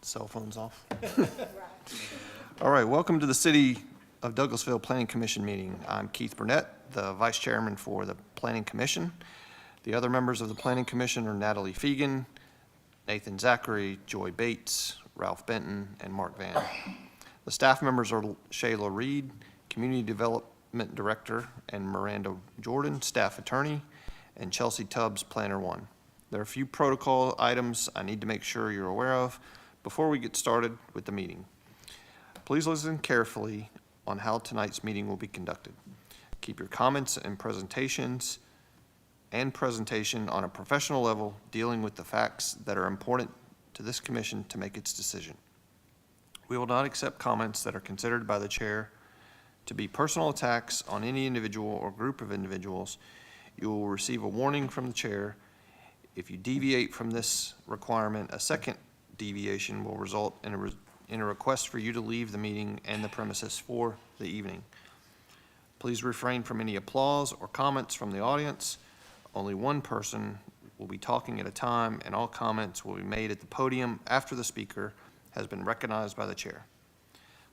Cell phones off. All right, welcome to the City of Douglasville Planning Commission meeting. I'm Keith Burnett, the Vice Chairman for the Planning Commission. The other members of the Planning Commission are Natalie Fegan, Nathan Zachary, Joy Bates, Ralph Benton, and Mark Van. The staff members are Shayla Reed, Community Development Director, and Miranda Jordan, Staff Attorney, and Chelsea Tubbs, Planner 1. There are a few protocol items I need to make sure you're aware of before we get started with the meeting. Please listen carefully on how tonight's meeting will be conducted. Keep your comments and presentation on a professional level, dealing with the facts that are important to this commission to make its decision. We will not accept comments that are considered by the chair to be personal attacks on any individual or group of individuals. You will receive a warning from the chair. If you deviate from this requirement, a second deviation will result in a request for you to leave the meeting and the premises for the evening. Please refrain from any applause or comments from the audience. Only one person will be talking at a time, and all comments will be made at the podium after the speaker has been recognized by the chair.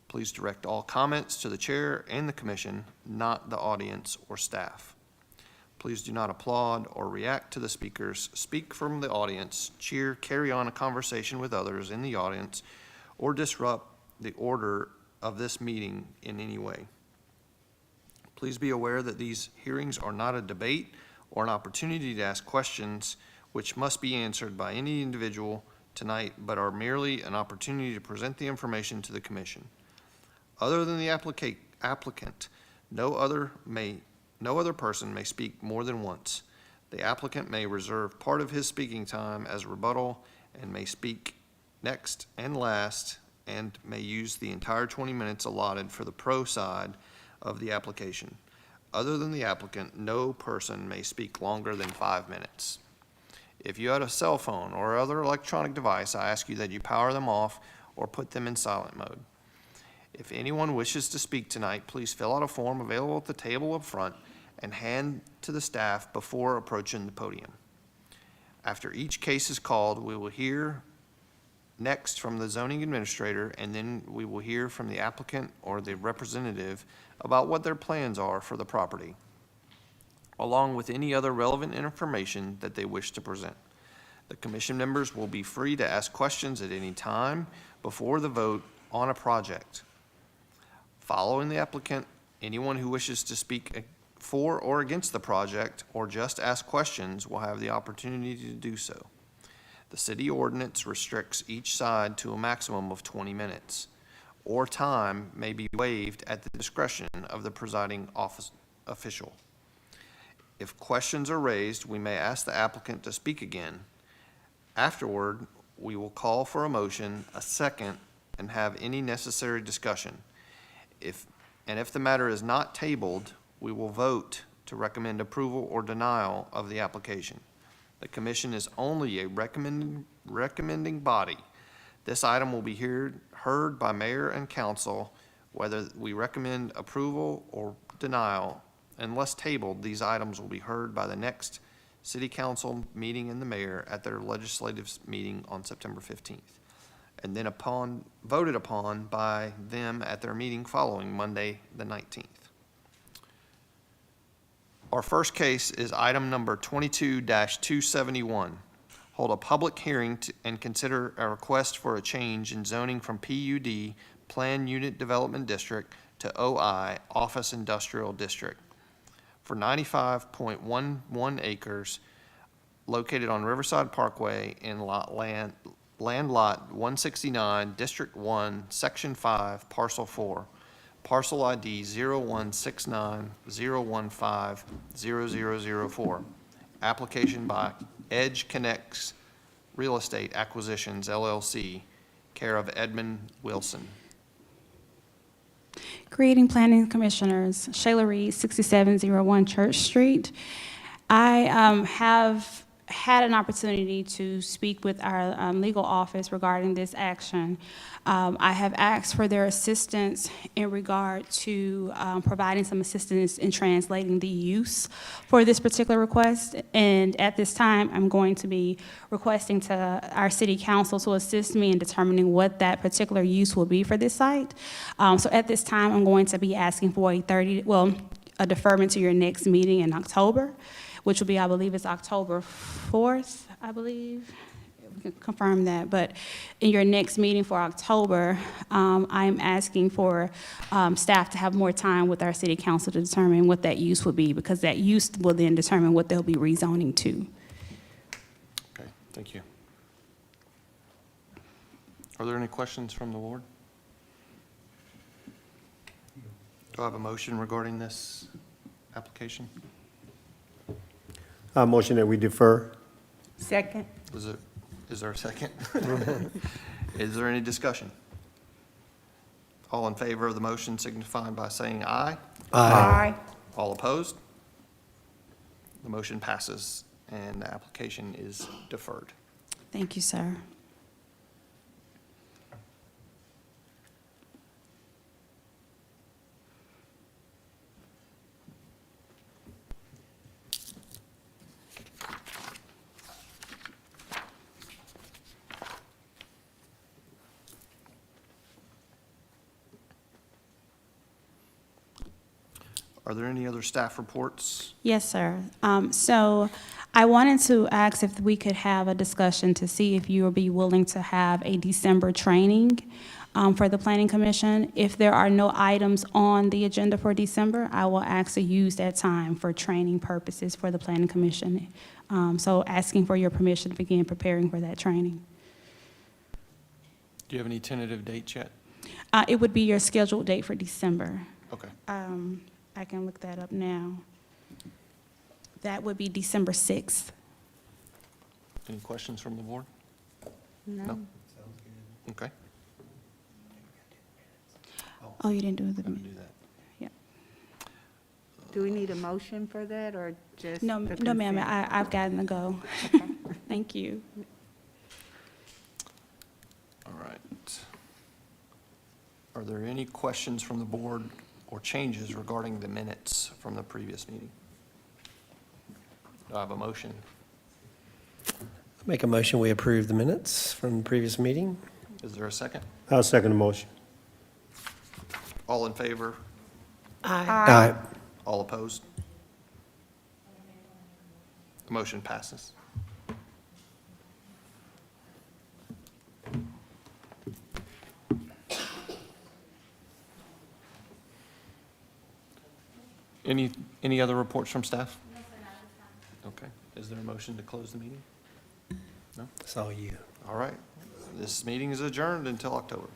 Please direct all comments to the chair and the commission, not the audience or staff. Please do not applaud or react to the speakers, speak from the audience, cheer, carry on a conversation with others in the audience, or disrupt the order of this meeting in any way. Please be aware that these hearings are not a debate or an opportunity to ask questions which must be answered by any individual tonight, but are merely an opportunity to present the information to the commission. Other than the applicant, no other person may speak more than once. The applicant may reserve part of his speaking time as rebuttal and may speak next and last, and may use the entire 20 minutes allotted for the pro side of the application. Other than the applicant, no person may speak longer than 5 minutes. If you have a cell phone or other electronic device, I ask you that you power them off or put them in silent mode. If anyone wishes to speak tonight, please fill out a form available at the table up front and hand to the staff before approaching the podium. After each case is called, we will hear next from the zoning administrator, and then we will hear from the applicant or the representative about what their plans are for the property, along with any other relevant information that they wish to present. The commission members will be free to ask questions at any time before the vote on a project. Following the applicant, anyone who wishes to speak for or against the project or just ask questions will have the opportunity to do so. The city ordinance restricts each side to a maximum of 20 minutes, or time may be waived at the discretion of the presiding official. If questions are raised, we may ask the applicant to speak again. Afterward, we will call for a motion, a second, and have any necessary discussion. If the matter is not tabled, we will vote to recommend approval or denial of the application. The commission is only a recommending body. This item will be heard by mayor and council. Whether we recommend approval or denial, unless tabled, these items will be heard by the next city council meeting and the mayor at their legislative meeting on September 15th. And then voted upon by them at their meeting following Monday, the 19th. Our first case is item number 22-271. Hold a public hearing and consider a request for a change in zoning from PUD, Planned Unit Development District, to OI, Office Industrial District, for 95.11 acres located on Riverside Parkway in land lot 169, District 1, Section 5, Parcel 4, parcel ID 0169-015-0004. Application by Edge Connects Real Estate Acquisitions, LLC, care of Edmund Wilson. Creating Planning Commissioners, Shayla Reed, 6701 Church Street. I have had an opportunity to speak with our legal office regarding this action. I have asked for their assistance in regard to providing some assistance in translating the use for this particular request. And at this time, I'm going to be requesting to our city council to assist me in determining what that particular use will be for this site. So at this time, I'm going to be asking for a deferment to your next meeting in October, which will be, I believe it's October 4th, I believe. We can confirm that. But in your next meeting for October, I'm asking for staff to have more time with our city council to determine what that use will be, because that use will then determine what they'll be rezoning to. Okay, thank you. Are there any questions from the board? Do I have a motion regarding this application? Motion that we defer. Second. Is there a second? Is there any discussion? All in favor of the motion signify by saying aye. Aye. All opposed? The motion passes and the application is deferred. Thank you, sir. Are there any other staff reports? Yes, sir. So I wanted to ask if we could have a discussion to see if you would be willing to have a December training for the Planning Commission. If there are no items on the agenda for December, I will ask to use that time for training purposes for the Planning Commission. So asking for your permission to begin preparing for that training. Do you have any tentative dates yet? It would be your scheduled date for December. Okay. I can look that up now. That would be December 6th. Any questions from the board? No? Okay. Oh, you didn't do I the, can do that. yeah. Do we need a motion for that, or just? No, the no, ma'am, consent? I've gotten to go. Thank you. All right. Are there any questions from the board or changes regarding the minutes from the previous meeting? Do I have a motion? Make a motion, we approve the minutes from the previous meeting. Is there a second? I'll second the motion. All in favor? Aye. All opposed? The motion passes. Any other reports from staff? Okay. Is there a motion to close the meeting? That's all you. All right. This meeting is adjourned until October.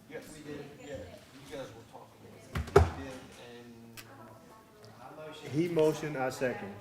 Yes, we did. Yeah, you guys were talking. We did, and He motioned, I second.